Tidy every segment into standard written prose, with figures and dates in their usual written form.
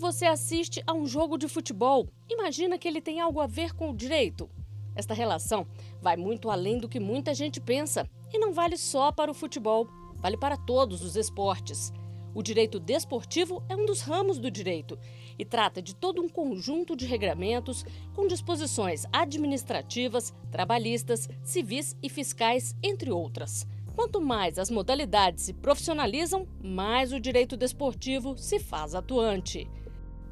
você assiste a um jogo de futebol, imagina que ele tem algo a ver com o direito. Esta relação vai muito além do que muita gente pensa e não vale só para o futebol, vale para todos os esportes. O direito desportivo é um dos ramos do direito e trata de todo um conjunto de regramentos com disposições administrativas, trabalhistas, civis e fiscais, entre outras. Quanto mais as modalidades se profissionalizam, mais o direito desportivo se faz atuante.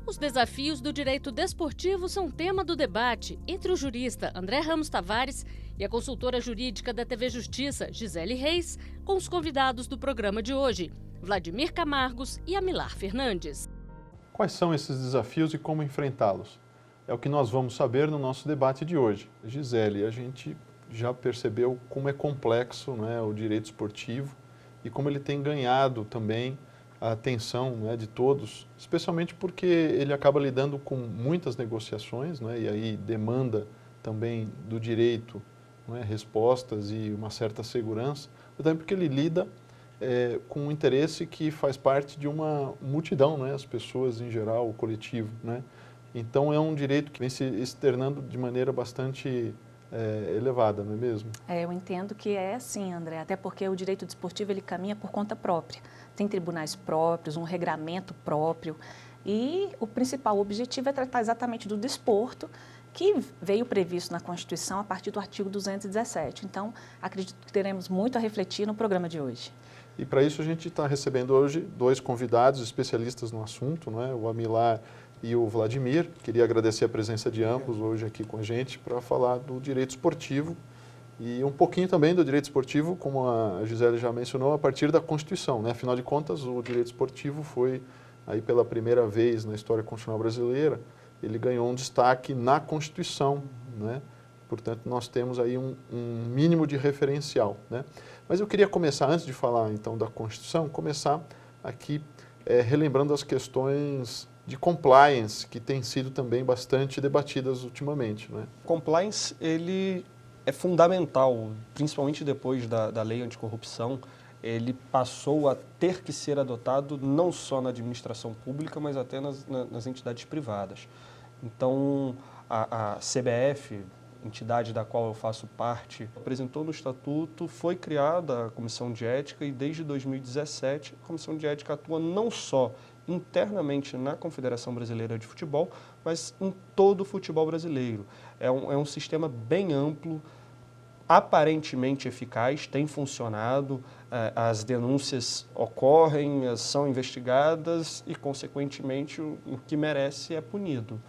Os desafios do direito desportivo são tema do debate entre o jurista André Ramos Tavares e a consultora jurídica da TV Justiça, Gisele Reis, com os convidados do programa de hoje, Vladimir Camargos e Amilar Fernandes. Quais são esses desafios e como enfrentá-los? É o que nós vamos saber no nosso debate de hoje. Gisele, a gente já percebeu como é complexo, né, o direito esportivo e como ele tem ganhado também a atenção, né, de todos, especialmente porque ele acaba lidando com muitas negociações, né, e aí demanda também do direito, né, respostas e uma certa segurança, mas também porque ele lida com um interesse que faz parte de uma multidão, né, as pessoas em geral, o coletivo, né. Então é um direito que vem se externando de maneira bastante elevada, não é mesmo? Eu entendo que é sim, André, até porque o direito desportivo ele caminha por conta própria. Tem tribunais próprios, um regramento próprio e o principal objetivo é tratar exatamente do desporto que veio previsto na Constituição a partir do artigo 217. Então, acredito que teremos muito a refletir no programa de hoje. E para isso a gente está recebendo hoje dois convidados especialistas no assunto, não é? O Amilar e o Vladimir. Queria agradecer a presença de ambos hoje aqui com a gente para falar do direito esportivo e um pouquinho também do direito esportivo, como a Gisele já mencionou, a partir da Constituição, né? Afinal de contas, o direito esportivo foi, aí pela primeira vez na história constitucional brasileira, ele ganhou um destaque na Constituição, né? Portanto, nós temos aí um mínimo de referencial, né? Mas eu queria começar, antes de falar então da Constituição, começar aqui relembrando as questões de compliance, que têm sido também bastante debatidas ultimamente, né? Compliance, ele é fundamental, principalmente depois da lei anticorrupção. Ele passou a ter que ser adotado não só na administração pública, mas até nas entidades privadas. Então, a CBF, entidade da qual eu faço parte, apresentou no Estatuto, foi criada a Comissão de Ética e desde 2017 a Comissão de Ética atua não só internamente na Confederação Brasileira de Futebol, mas em todo o futebol brasileiro. É um sistema bem amplo, aparentemente eficaz, tem funcionado, as denúncias ocorrem, são investigadas e, consequentemente, o que merece é punido.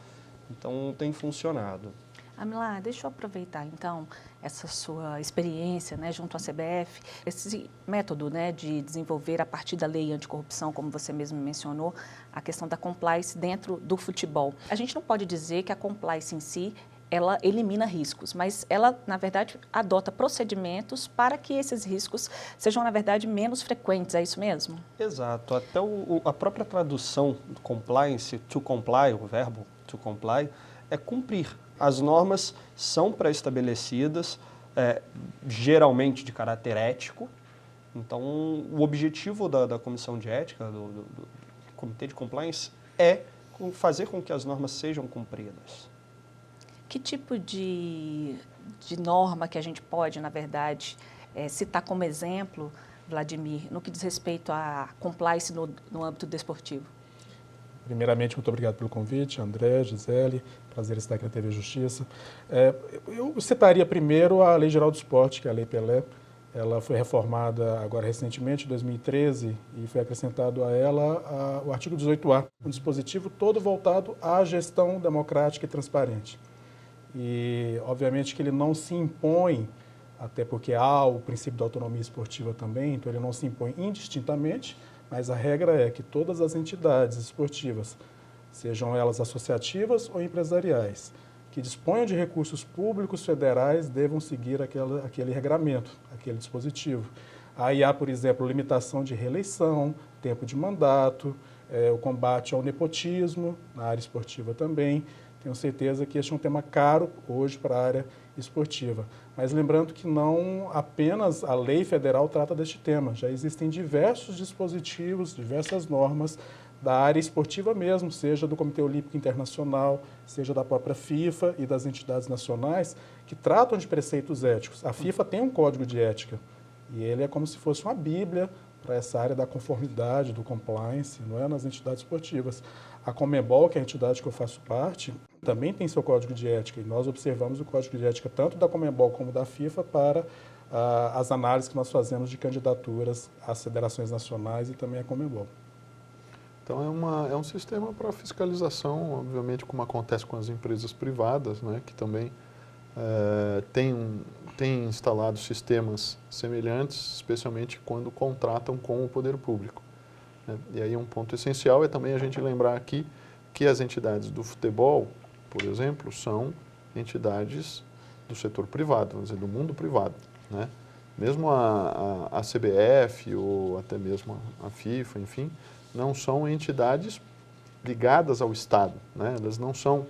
Então, tem funcionado. Amilar, deixa eu aproveitar, então, essa sua experiência, né, junto à CBF, esse método, né, de desenvolver a partir da lei anticorrupção, como você mesmo mencionou, a questão da compliance dentro do futebol. A gente não pode dizer que a compliance em si, ela elimina riscos, mas ela, na verdade, adota procedimentos para que esses riscos sejam, na verdade, menos frequentes, é isso mesmo? Exato. Até a própria tradução do compliance, to comply, o verbo to comply, é cumprir. As normas são pré-estabelecidas, geralmente de caráter ético. Então, o objetivo da Comissão de Ética, do Comitê de Compliance, é fazer com que as normas sejam cumpridas. Que tipo de norma que a gente pode, na verdade, citar como exemplo, Vladimir, no que diz respeito à compliance no âmbito desportivo? Primeiramente, muito obrigado pelo convite, André, Gisele, prazer estar aqui na TV Justiça. Eu citaria primeiro a Lei Geral do Esporte, que é a Lei Pelé. Ela foi reformada agora recentemente, em 2013, e foi acrescentado a ela o artigo 18A, um dispositivo todo voltado à gestão democrática e transparente. E, obviamente, que ele não se impõe, até porque há o princípio da autonomia esportiva também, então ele não se impõe indistintamente, mas a regra é que todas as entidades esportivas, sejam elas associativas ou empresariais, que disponham de recursos públicos federais, devam seguir aquele regramento, aquele dispositivo. Aí há, por exemplo, limitação de reeleição, tempo de mandato, o combate ao nepotismo, na área esportiva também. Tenho certeza que este é um tema caro hoje para a área esportiva. Mas lembrando que não apenas a lei federal trata deste tema, já existem diversos dispositivos, diversas normas da área esportiva mesmo, seja do Comitê Olímpico Internacional, seja da própria FIFA e das entidades nacionais que tratam de preceitos éticos. A FIFA tem um código de ética e ele é como se fosse uma bíblia para essa área da conformidade, do compliance, não é, nas entidades esportivas. A Conmebol, que é a entidade que eu faço parte, também tem seu código de ética e nós observamos o código de ética tanto da Conmebol como da FIFA para as análises que nós fazemos de candidaturas às federações nacionais e também à Conmebol. Então é um sistema para fiscalização, obviamente como acontece com as empresas privadas, né, que também têm instalado sistemas semelhantes, especialmente quando contratam com o poder público, né. E aí um ponto essencial é também a gente lembrar aqui que as entidades do futebol, por exemplo, são entidades do setor privado, vamos dizer, do mundo privado, né. Mesmo a CBF ou até mesmo a FIFA, enfim, não são entidades ligadas ao Estado, né? Elas não são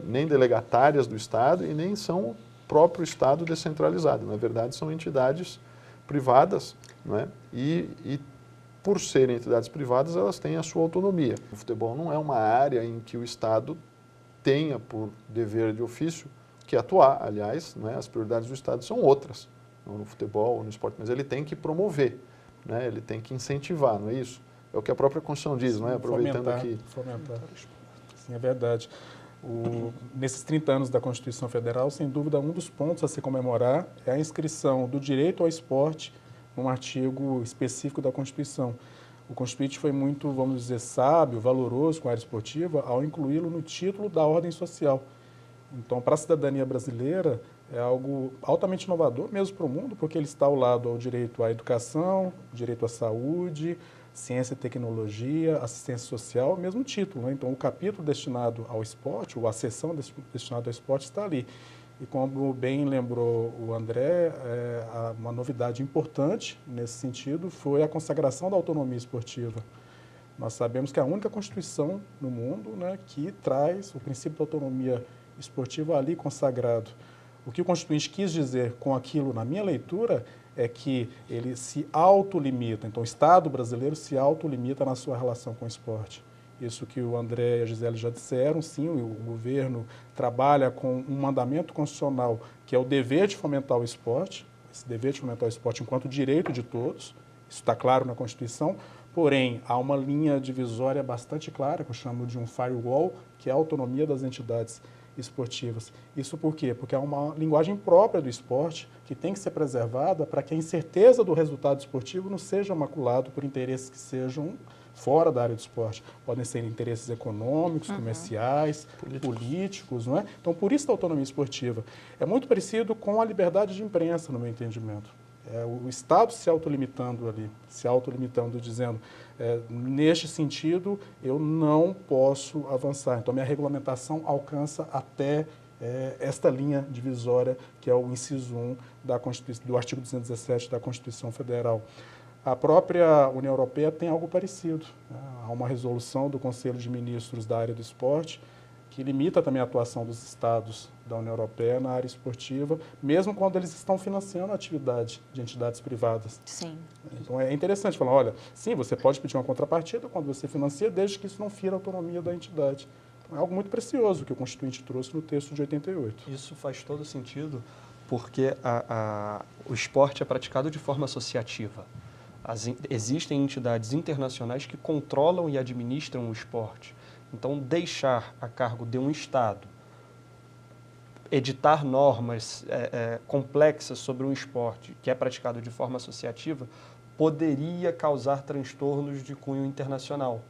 nem delegatárias do Estado e nem são o próprio Estado descentralizado. Na verdade, são entidades privadas, né? E por serem entidades privadas, elas têm a sua autonomia. O futebol não é uma área em que o Estado tenha por dever de ofício que atuar. Aliás, né, as prioridades do Estado são outras, no futebol, no esporte, mas ele tem que promover, né? Ele tem que incentivar, não é isso? É o que a própria Constituição diz, não é? Aproveitando aqui. Fomentar. Sim, é verdade. Nesses 30 anos da Constituição Federal, sem dúvida, um dos pontos a se comemorar é a inscrição do direito ao esporte num artigo específico da Constituição. O Constituinte foi muito, vamos dizer, sábio, valoroso com a área esportiva ao incluí-lo no título da ordem social. Então, para a cidadania brasileira, é algo altamente inovador, mesmo para o mundo, porque ele está ao lado ao direito à educação, direito à saúde, ciência e tecnologia, assistência social, mesmo título, né? Então, o capítulo destinado ao esporte, ou a seção destinada ao esporte está ali. E como bem lembrou o André, uma novidade importante nesse sentido foi a consagração da autonomia esportiva. Nós sabemos que é a única Constituição no mundo, né, que traz o princípio da autonomia esportiva ali consagrado. O que o Constituinte quis dizer com aquilo, na minha leitura, é que ele se autolimita. Então, o Estado brasileiro se autolimita na sua relação com o esporte. Isso que o André e a Gisele já disseram, sim, o governo trabalha com um mandamento constitucional que é o dever de fomentar o esporte, esse dever de fomentar o esporte enquanto direito de todos, isso está claro na Constituição, porém, há uma linha divisória bastante clara, que eu chamo de um firewall, que é a autonomia das entidades esportivas. Isso por quê? Porque é uma linguagem própria do esporte que tem que ser preservada para que a incerteza do resultado esportivo não seja maculado por interesses que sejam fora da área do esporte. Podem ser interesses econômicos, comerciais, políticos, não é? Então, por isso a autonomia esportiva. É muito parecido com a liberdade de imprensa, no meu entendimento. O Estado se autolimitando ali, se autolimitando, dizendo, neste sentido, eu não posso avançar. Então, minha regulamentação alcança até esta linha divisória, que é o inciso 1 do artigo 217 da Constituição Federal. A própria União Europeia tem algo parecido, né? Há uma resolução do Conselho de Ministros da área do esporte que limita também a atuação dos estados da União Europeia na área esportiva, mesmo quando eles estão financiando a atividade de entidades privadas. Sim. Então é interessante falar, olha, sim, você pode pedir uma contrapartida quando você financia, desde que isso não fira a autonomia da entidade. Então é algo muito precioso que o Constituinte trouxe no texto de 88. Isso faz todo sentido, porque o esporte é praticado de forma associativa. Existem entidades internacionais que controlam e administram o esporte. Então, deixar a cargo de um Estado editar normas complexas sobre um esporte que é praticado de forma associativa poderia causar transtornos de cunho internacional.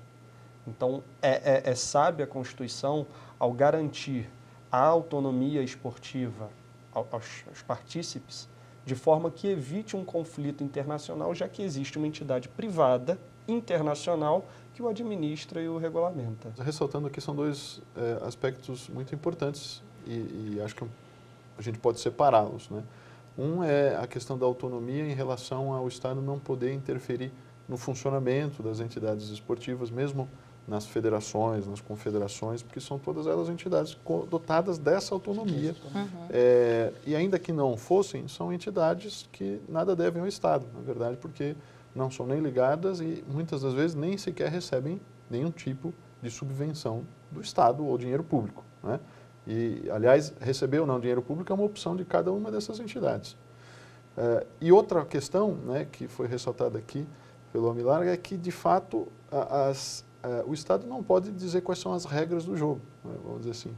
Então, é sábia a Constituição ao garantir a autonomia esportiva aos partícipes, de forma que evite um conflito internacional, já que existe uma entidade privada internacional que o administra e o regulamenta. Ressaltando aqui, são dois aspectos muito importantes e acho que a gente pode separá-los, né? Um é a questão da autonomia em relação ao Estado não poder interferir no funcionamento das entidades esportivas, mesmo nas federações, nas confederações, porque são todas elas entidades dotadas dessa autonomia. E ainda que não fossem, são entidades que nada devem ao Estado, na verdade, porque não são nem ligadas e muitas das vezes nem sequer recebem nenhum tipo de subvenção do Estado ou dinheiro público, né? E, aliás, receber ou não dinheiro público é uma opção de cada uma dessas entidades. E outra questão, né, que foi ressaltada aqui pelo Amilar é que, de fato, o Estado não pode dizer quais são as regras do jogo, né, vamos dizer assim.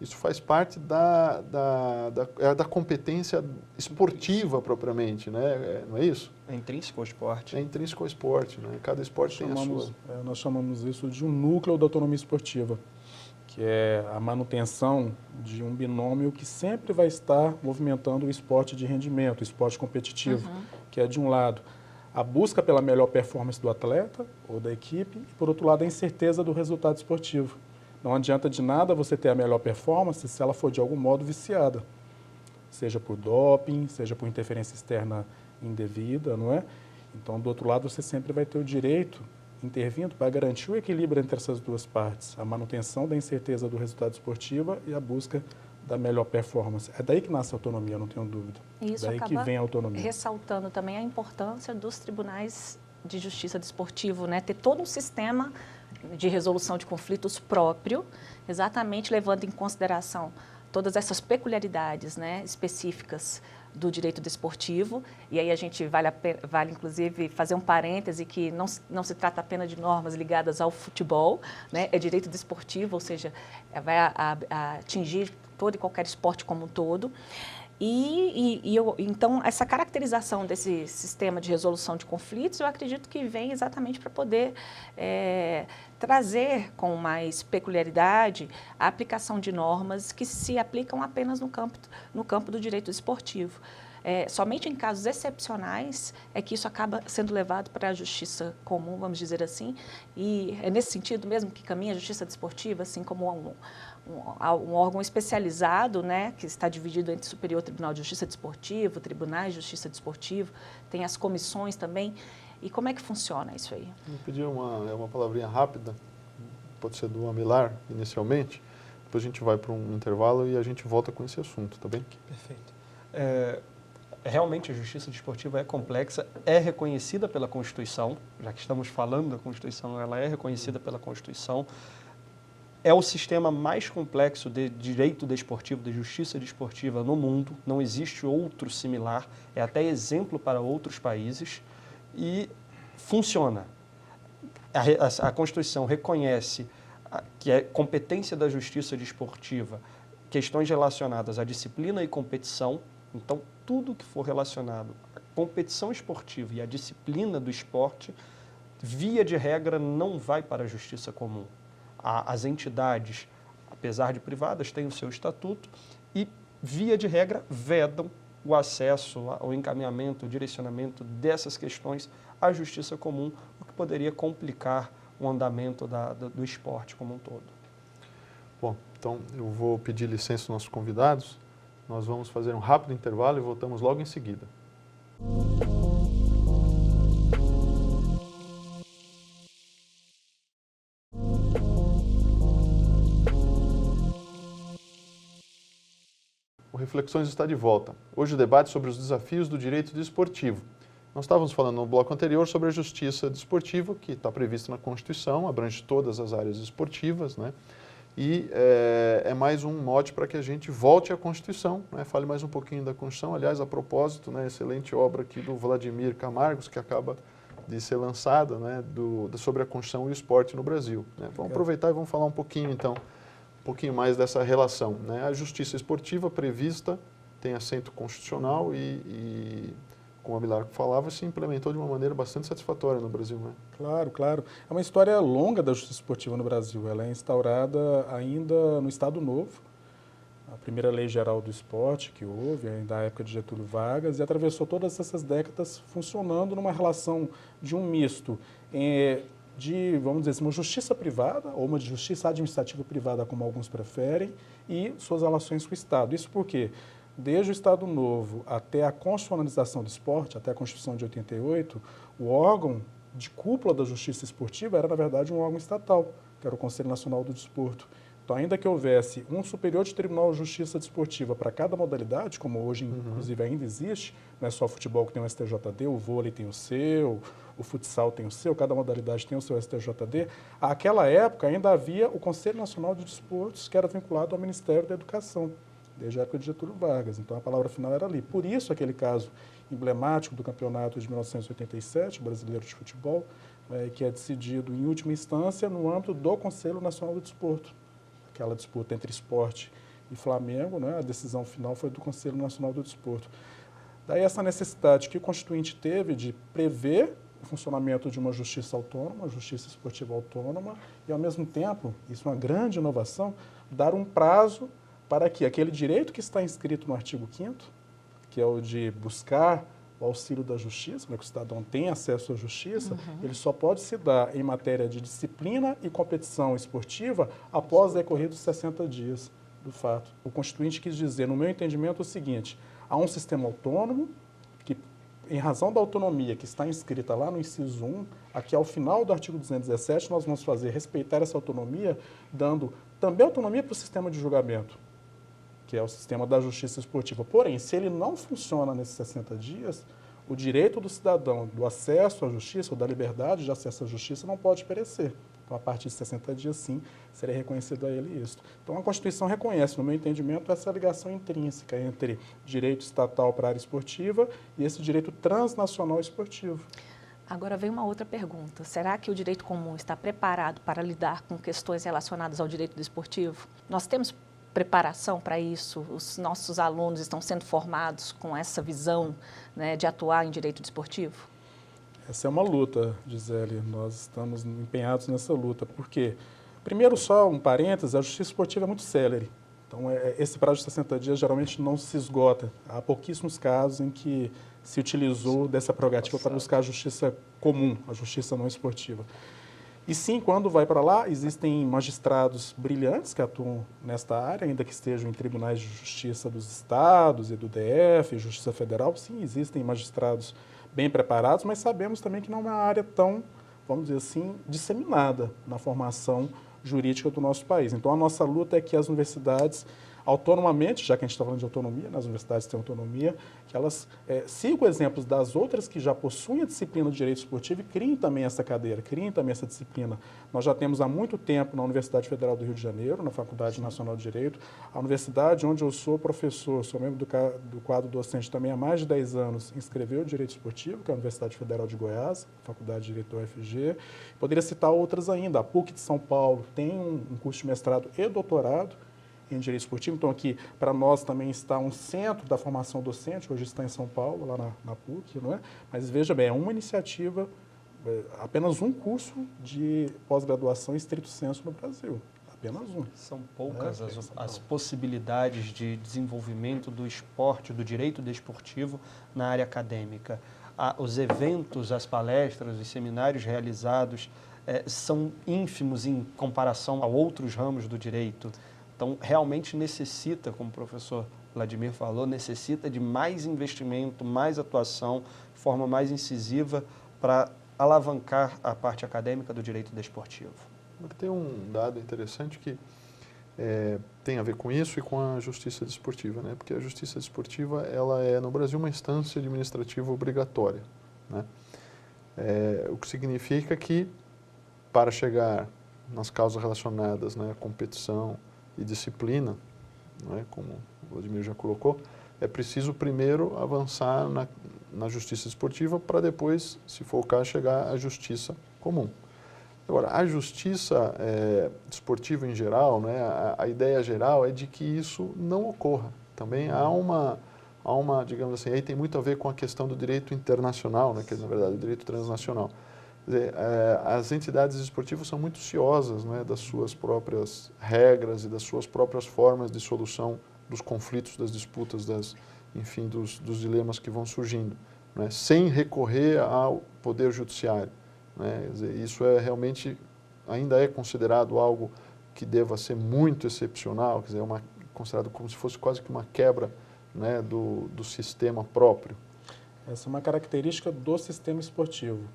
Isso faz parte da competência esportiva propriamente, né? Não é isso? É intrínseco ao esporte. É intrínseco ao esporte, né? Cada esporte tem a sua. Nós chamamos isso de um núcleo da autonomia esportiva, que é a manutenção de um binômio que sempre vai estar movimentando o esporte de rendimento, o esporte competitivo, que é, de um lado, a busca pela melhor performance do atleta ou da equipe, e, por outro lado, a incerteza do resultado esportivo. Não adianta de nada você ter a melhor performance se ela for, de algum modo, viciada, seja por doping, seja por interferência externa indevida, não é? Então, do outro lado, você sempre vai ter o direito intervindo para garantir o equilíbrio entre essas duas partes, a manutenção da incerteza do resultado esportivo e a busca da melhor performance. É daí que nasce a autonomia, não tenho dúvida. E isso daí que vem a autonomia. Ressaltando também a importância dos tribunais de justiça desportivo, né? Ter todo um sistema de resolução de conflitos próprio, exatamente levando em consideração todas essas peculiaridades, né, específicas do direito desportivo. E aí a gente vale inclusive fazer um parêntese que não se trata apenas de normas ligadas ao futebol, né, é direito desportivo, ou seja, vai atingir todo e qualquer esporte como um todo. Então, essa caracterização desse sistema de resolução de conflitos, eu acredito que vem exatamente para poder trazer com mais peculiaridade a aplicação de normas que se aplicam apenas no campo do direito esportivo. Somente em casos excepcionais é que isso acaba sendo levado para a justiça comum, vamos dizer assim, e é nesse sentido mesmo que caminha a justiça desportiva, assim como um órgão especializado, né, que está dividido entre Superior Tribunal de Justiça Desportivo, Tribunais de Justiça Desportivo, tem as comissões também. E como é que funciona isso aí? Vou pedir uma palavrinha rápida, pode ser do Amilar inicialmente, depois a gente vai para um intervalo e a gente volta com esse assunto, tá bem? Perfeito. Realmente a justiça desportiva é complexa, é reconhecida pela Constituição, já que estamos falando da Constituição, ela é reconhecida pela Constituição. É o sistema mais complexo de direito desportivo, de justiça desportiva no mundo. Não existe outro similar, é até exemplo para outros países e funciona. A Constituição reconhece que é competência da justiça desportiva questões relacionadas à disciplina e competição. Então, tudo que for relacionado à competição esportiva e à disciplina do esporte, via de regra, não vai para a justiça comum. As entidades, apesar de privadas, têm o seu estatuto e, via de regra, vedam o acesso ao encaminhamento, o direcionamento dessas questões à justiça comum, o que poderia complicar o andamento do esporte como um todo. Bom, então eu vou pedir licença aos nossos convidados, nós vamos fazer um rápido intervalo e voltamos logo em seguida. O Reflexões está de volta. Hoje o debate sobre os desafios do direito desportivo. Nós estávamos falando no bloco anterior sobre a justiça desportiva, que está prevista na Constituição, abrange todas as áreas esportivas, né? E é mais um mote para que a gente volte à Constituição, né? Fale mais um pouquinho da Constituição. Aliás, a propósito, né, excelente obra aqui do Vladimir Camargos, que acaba de ser lançada, né, sobre a Constituição e o esporte no Brasil, né? Vamos aproveitar e vamos falar um pouquinho, então, um pouquinho mais dessa relação, né? A justiça esportiva prevista tem assento constitucional e como a Amilar falava, se implementou de uma maneira bastante satisfatória no Brasil, né? Claro, claro. É uma história longa da justiça esportiva no Brasil. Ela é instaurada ainda no Estado Novo, a primeira lei geral do esporte que houve, ainda na época de Getúlio Vargas, e atravessou todas essas décadas funcionando numa relação de um misto de, vamos dizer assim, uma justiça privada, ou uma justiça administrativa privada, como alguns preferem, e suas relações com o Estado. Isso por quê? Desde o Estado Novo até a constitucionalização do esporte, até a Constituição de 88, o órgão de cúpula da justiça esportiva era, na verdade, um órgão estatal, que era o Conselho Nacional do Desporto. Então, ainda que houvesse um superior de Tribunal de Justiça Desportiva para cada modalidade, como hoje, inclusive, ainda existe, não é só o futebol que tem o STJD, o vôlei tem o seu, o futsal tem o seu, cada modalidade tem o seu STJD. Àquela época, ainda havia o Conselho Nacional de Desportos, que era vinculado ao Ministério da Educação, desde a época de Getúlio Vargas. Então, a palavra final era ali. Por isso, aquele caso emblemático do campeonato de 1987, brasileiro de futebol, que é decidido, em última instância, no âmbito do Conselho Nacional do Desporto. Aquela disputa entre esporte e Flamengo, né, a decisão final foi do Conselho Nacional do Desporto. Daí essa necessidade que o Constituinte teve de prever o funcionamento de uma justiça autônoma, uma justiça esportiva autônoma, e ao mesmo tempo, isso é uma grande inovação, dar um prazo para que aquele direito que está inscrito no artigo 5º, que é o de buscar o auxílio da justiça, para que o cidadão tenha acesso à justiça, ele só pode se dar em matéria de disciplina e competição esportiva após decorridos 60 dias do fato. O Constituinte quis dizer, no meu entendimento, o seguinte: há um sistema autônomo que, em razão da autonomia que está inscrita lá no inciso 1, aqui ao final do artigo 217, nós vamos respeitar essa autonomia, dando também autonomia para o sistema de julgamento, que é o sistema da justiça esportiva. Porém, se ele não funciona nesses 60 dias, o direito do cidadão do acesso à justiça, ou da liberdade de acesso à justiça, não pode perecer. Então, a partir de 60 dias, sim, seria reconhecido a ele isso. Então, a Constituição reconhece, no meu entendimento, essa ligação intrínseca entre direito estatal para a área esportiva e esse direito transnacional esportivo. Agora vem uma outra pergunta. Será que o direito comum está preparado para lidar com questões relacionadas ao direito desportivo? Nós temos preparação para isso? Os nossos alunos estão sendo formados com essa visão, né, de atuar em direito desportivo? Essa é uma luta, Gisele. Nós estamos empenhados nessa luta. Por quê? Primeiro, só um parênteses, a justiça esportiva é muito célere. Então, esse prazo de 60 dias geralmente não se esgota. Há pouquíssimos casos em que se utilizou dessa prerrogativa para buscar a justiça comum, a justiça não esportiva. E sim, quando vai para lá, existem magistrados brilhantes que atuam nesta área, ainda que estejam em tribunais de justiça dos estados e do DF, Justiça Federal. Sim, existem magistrados bem preparados, mas sabemos também que não é uma área tão, vamos dizer assim, disseminada na formação jurídica do nosso país. Então, a nossa luta é que as universidades, autonomamente, já que a gente está falando de autonomia, as universidades têm autonomia, que elas sigam exemplos das outras que já possuem a disciplina de direito esportivo e criem também essa cadeira, criem também essa disciplina. Nós já temos há muito tempo na Universidade Federal do Rio de Janeiro, na Faculdade Nacional de Direito, a universidade onde eu sou professor, sou membro do quadro docente também há mais de 10 anos, inscreveu o direito esportivo, que é a Universidade Federal de Goiás, Faculdade de Direito da UFG. Poderia citar outras ainda. A PUC de São Paulo tem um curso de mestrado e doutorado em direito esportivo. Então, aqui, para nós também está um centro da formação docente, hoje está em São Paulo, lá na PUC, não é? Mas, veja bem, é uma iniciativa, apenas um curso de pós-graduação em estrito sensu no Brasil. Apenas um. São poucas as possibilidades de desenvolvimento do esporte, do direito desportivo na área acadêmica. Os eventos, as palestras, os seminários realizados são ínfimos em comparação a outros ramos do direito. Então, realmente necessita, como o professor Vladimir falou, necessita de mais investimento, mais atuação, de forma mais incisiva para alavancar a parte acadêmica do direito desportivo. Tem um dado interessante que tem a ver com isso e com a justiça desportiva, né? Porque a justiça desportiva, ela é, no Brasil, uma instância administrativa obrigatória, né? O que significa que, para chegar nas causas relacionadas, né, à competição e disciplina, né, como o Vladimir já colocou, é preciso primeiro avançar na justiça esportiva para depois, se for o caso, chegar à justiça comum. Agora, a justiça desportiva em geral, né, a ideia geral é de que isso não ocorra. Também há uma, digamos assim, aí tem muito a ver com a questão do direito internacional, né, que é, na verdade, o direito transnacional. Quer dizer, as entidades esportivas são muito ciosas, né, das suas próprias regras e das suas próprias formas de solução dos conflitos, das disputas, enfim, dos dilemas que vão surgindo, né, sem recorrer ao poder judiciário, né. Quer dizer, isso realmente ainda é considerado algo que deva ser muito excepcional, quer dizer, considerado como se fosse quase que uma quebra, né, do sistema próprio. Essa é uma característica do sistema esportivo.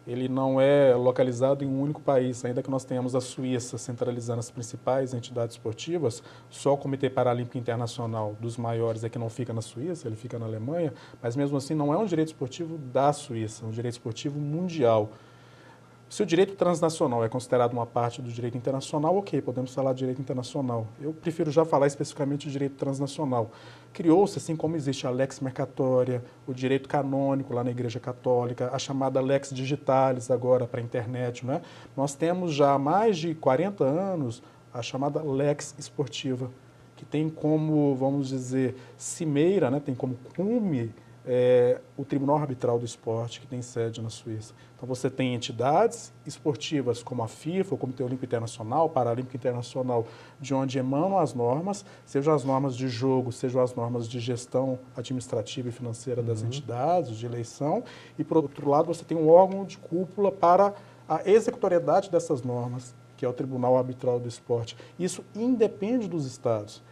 ele não é localizado em um único país, ainda que nós tenhamos a Suíça centralizando as principais entidades esportivas, só o Comitê Paralímpico Internacional dos maiores é que não fica na Suíça, ele fica na Alemanha, mas mesmo assim não é um direito esportivo da Suíça, é um direito esportivo mundial. Se o direito transnacional é considerado uma parte do direito internacional, ok, podemos falar de direito internacional. Eu prefiro já falar especificamente de direito transnacional. Criou-se, assim como existe a lex mercatória, o direito canônico lá na Igreja Católica, a chamada lex digitalis agora para a internet, né? Nós temos já há mais de 40 anos a chamada lex esportiva, que tem como, vamos dizer, cimeira, né? Tem como cume o Tribunal Arbitral do Esporte, que tem sede na Suíça. Então, você tem entidades esportivas como a FIFA, o Comitê Olímpico Internacional, o Paralímpico Internacional, de onde emanam as normas, sejam as normas de jogo, sejam as normas de gestão administrativa e financeira das entidades, de eleição, e, por outro lado, você tem um órgão de cúpula para a executoriedade dessas normas, que é o Tribunal Arbitral do Esporte. Isso independe dos estados.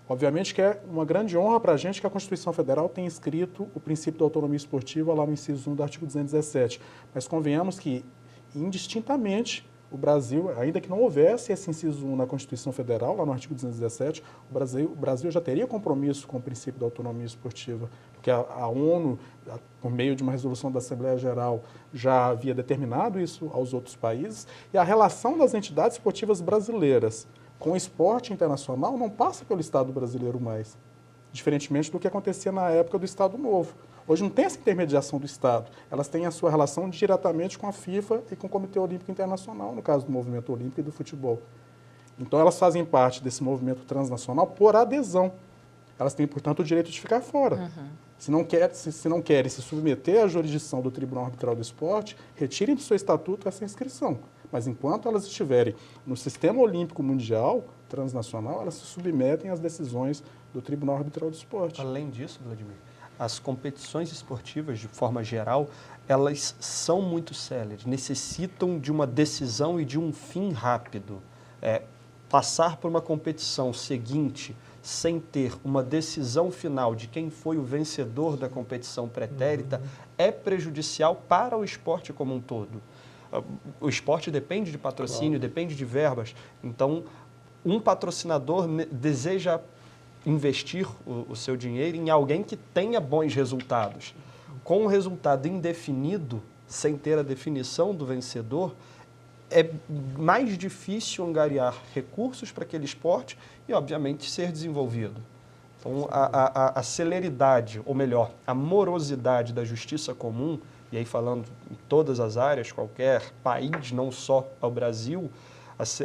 Obviamente que é uma grande honra para a gente que a Constituição Federal tenha escrito o princípio da autonomia esportiva lá no inciso 1 do artigo 217. Mas convenhamos que, indistintamente, o Brasil, ainda que não houvesse esse inciso 1 na Constituição Federal, lá no artigo 217, o Brasil já teria compromisso com o princípio da autonomia esportiva, porque a ONU, por meio de uma resolução da Assembleia Geral, já havia determinado isso aos outros países, e a relação das entidades esportivas brasileiras com o esporte internacional não passa pelo Estado brasileiro mais, diferentemente do que acontecia na época do Estado Novo. Hoje não tem essa intermediação do Estado, elas têm a sua relação diretamente com a FIFA e com o Comitê Olímpico Internacional, no caso do movimento olímpico e do futebol. Então elas fazem parte desse movimento transnacional por adesão. Elas têm, portanto, o direito de ficar fora. Se não querem se submeter à jurisdição do Tribunal Arbitral do Esporte, retirem do seu estatuto essa inscrição. Mas enquanto elas estiverem no sistema olímpico mundial, transnacional, elas se submetem às decisões do Tribunal Arbitral do Esporte. Além disso, Vladimir, as competições esportivas, de forma geral, elas são muito céleres, necessitam de uma decisão e de um fim rápido. Passar por uma competição seguinte sem ter uma decisão final de quem foi o vencedor da competição pretérita é prejudicial para o esporte como um todo. O esporte depende de patrocínio, depende de verbas. Então, um patrocinador deseja investir o seu dinheiro em alguém que tenha bons resultados. Com o resultado indefinido, sem ter a definição do vencedor, é mais difícil angariar recursos para aquele esporte e, obviamente, ser desenvolvido. Então, a celeridade, ou melhor, a morosidade da justiça comum, e aí falando em todas as áreas, qualquer país, não só ao Brasil,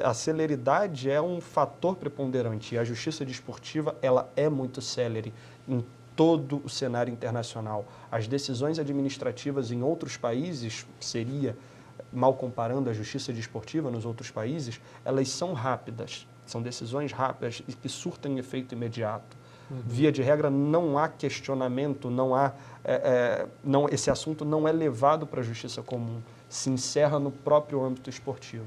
a celeridade é um fator preponderante. E a justiça desportiva, ela é muito célere em todo o cenário internacional. As decisões administrativas em outros países, seria, mal comparando a justiça desportiva nos outros países, elas são rápidas, são decisões rápidas e que surtem efeito imediato. Via de regra, não há questionamento, esse assunto não é levado para a justiça comum, se encerra no próprio âmbito esportivo.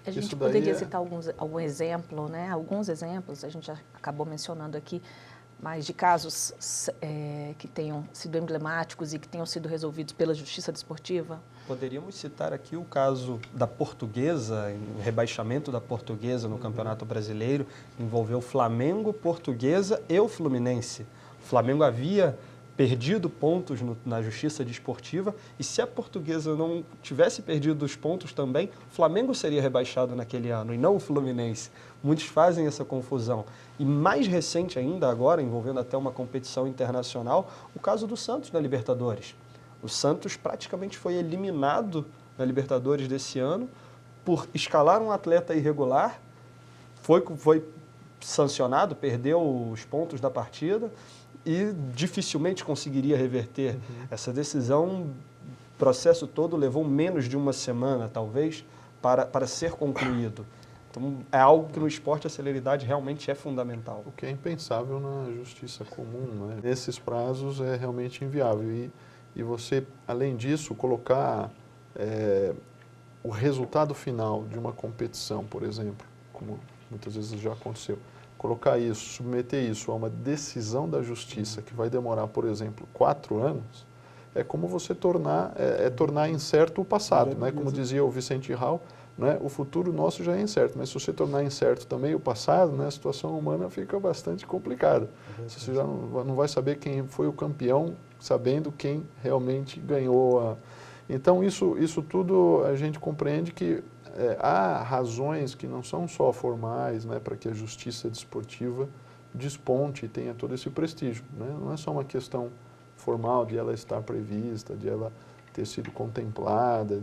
A gente poderia citar algum exemplo, né? Alguns exemplos, a gente já acabou mencionando aqui, mas de casos que tenham sido emblemáticos e que tenham sido resolvidos pela justiça desportiva? Poderíamos citar aqui o caso da Portuguesa, o rebaixamento da Portuguesa no Campeonato Brasileiro, envolveu Flamengo, Portuguesa e o Fluminense. O Flamengo havia perdido pontos na justiça desportiva e se a Portuguesa não tivesse perdido os pontos também, o Flamengo seria rebaixado naquele ano e não o Fluminense. Muitos fazem essa confusão. E mais recente ainda, agora, envolvendo até uma competição internacional, o caso do Santos na Libertadores. O Santos praticamente foi eliminado na Libertadores desse ano por escalar um atleta irregular, foi sancionado, perdeu os pontos da partida e dificilmente conseguiria reverter essa decisão. O processo todo levou menos de uma semana, talvez, para ser concluído. Então, é algo que no esporte a celeridade realmente é fundamental. O que é impensável na justiça comum, né? Nesses prazos é realmente inviável. E você, além disso, colocar o resultado final de uma competição, por exemplo, como muitas vezes já aconteceu, colocar isso, submeter isso a uma decisão da justiça que vai demorar, por exemplo, 4 anos, é como você tornar incerto o passado, né? Como dizia o Vicente Hall, né? O futuro nosso já é incerto, mas se você tornar incerto também o passado, né? A situação humana fica bastante complicada. Você já não vai saber quem foi o campeão, sabendo quem realmente ganhou. Então, isso tudo a gente compreende que há razões que não são só formais, né? Para que a justiça desportiva desponte e tenha todo esse prestígio, né? Não é só uma questão formal de ela estar prevista, de ela ter sido contemplada,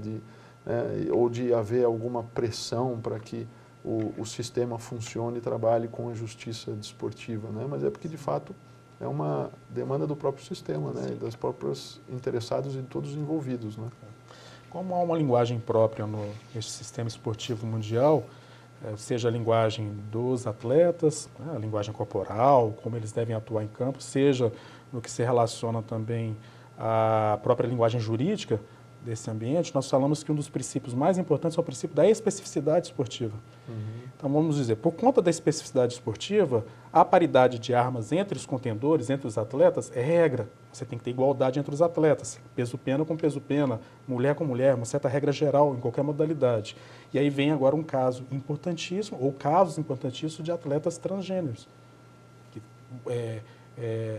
ou de haver alguma pressão para que o sistema funcione e trabalhe com a justiça desportiva, né? Mas é porque, de fato, é uma demanda do próprio sistema, né? E das próprias interessados e de todos os envolvidos, né? Como há uma linguagem própria nesse sistema esportivo mundial, seja a linguagem dos atletas, né, a linguagem corporal, como eles devem atuar em campo, seja no que se relaciona também à própria linguagem jurídica desse ambiente, nós falamos que um dos princípios mais importantes é o princípio da especificidade esportiva. Então, vamos dizer, por conta da especificidade esportiva, a paridade de armas entre os contendores, entre os atletas, é regra. Você tem que ter igualdade entre os atletas, peso-pena com peso-pena, mulher com mulher, uma certa regra geral em qualquer modalidade. E aí vem agora um caso importantíssimo, ou casos importantíssimos de atletas transgêneros, que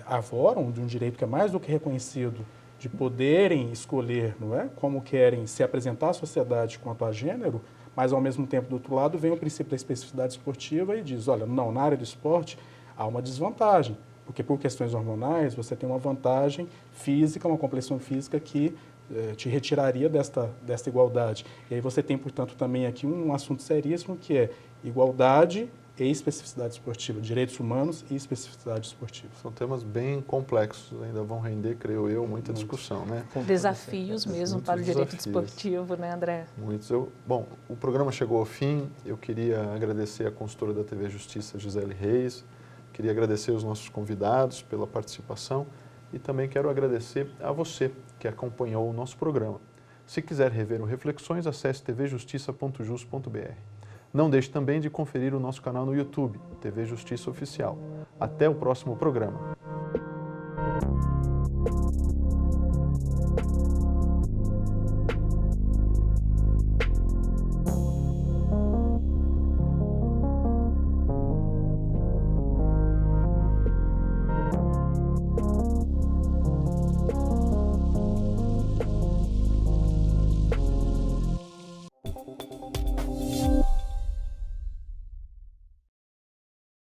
arvoram de um direito que é mais do que reconhecido, de poderem escolher, não é, como querem se apresentar à sociedade quanto a gênero, mas ao mesmo tempo, do outro lado, vem o princípio da especificidade esportiva e diz, olha, não, na área do esporte há uma desvantagem, porque por questões hormonais você tem uma vantagem física, uma complexão física que te retiraria desta igualdade. E aí você tem, portanto, também aqui um assunto seríssimo que é igualdade e especificidade esportiva, direitos humanos e especificidade esportiva. São temas bem complexos, ainda vão render, creio eu, muita discussão, né? Desafios mesmo para o direito desportivo, né, André? Muitos. Bom, o programa chegou ao fim, eu queria agradecer a consultora da TV Justiça, Gisele Reis, queria agradecer os nossos convidados pela participação e também quero agradecer a você que acompanhou o nosso programa. Se quiser rever o Reflexões, acesse tvjustiça.jus.br. Não deixe também de conferir o nosso canal no YouTube, TV Justiça Oficial. Até o próximo programa.